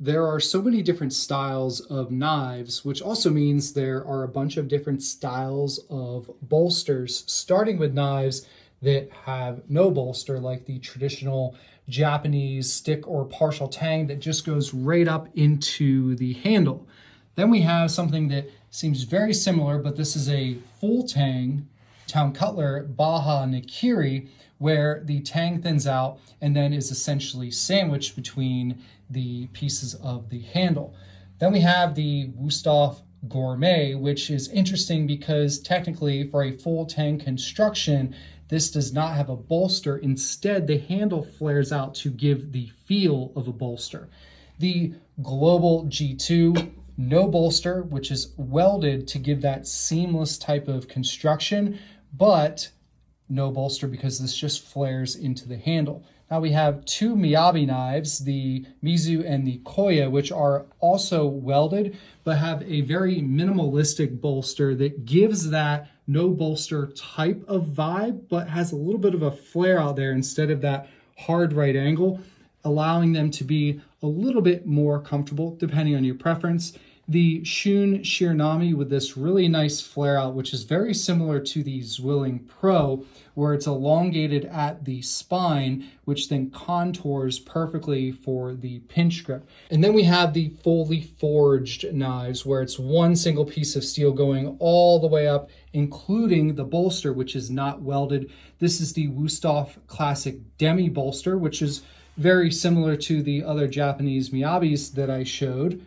There are so many different styles of knives, which also means there are a bunch of different styles of bolsters, starting with knives that have no bolster, like the traditional Japanese stick or partial tang that just goes right up into the handle. Then we have something that seems very similar, but this is a full tang town cutler Baja Nikiri, where the tang thins out and then is essentially sandwiched between the pieces of the handle. Then we have the Wusthof Gourmet, which is interesting because technically for a full tang construction, this does not have a bolster. Instead, the handle flares out to give the feel of a bolster. The Global G2, no bolster, which is welded to give that seamless type of construction, but no bolster because this just flares into the handle. Now we have two Miyabi knives, the Mizu and the Koya, which are also welded, but have a very minimalistic bolster that gives that no bolster type of vibe, but has a little bit of a flare out there instead of that hard right angle, allowing them to be a little bit more comfortable depending on your preference. The Shun Shiranami with this really nice flare out, which is very similar to the Zwilling Pro, where it's elongated at the spine, which then contours perfectly for the pinch grip. And then we have the fully forged knives, where it's one single piece of steel going all the way up, including the bolster, which is not welded. This is the Wusthof Classic Demi Bolster, which is very similar to the other Japanese Miyabis that I showed.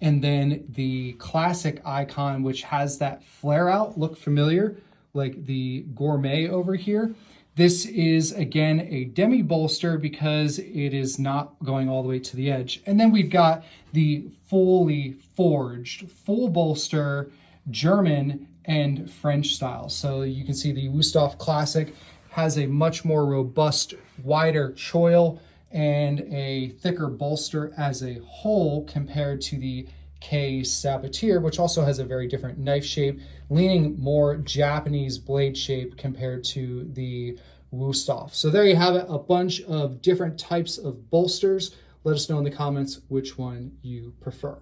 And then the classic icon, which has that flare out, look familiar, like the Gourmet over here. This is, again, a demi bolster because it is not going all the way to the edge. And then we've got the fully forged, full bolster, German and French style. So you can see the Wusthof Classic has a much more robust, wider choil and a thicker bolster as a whole compared to the K Sabatier, which also has a very different knife shape, leaning more Japanese blade shape compared to the Wusthof. So there you have it, a bunch of different types of bolsters. Let us know in the comments which one you prefer.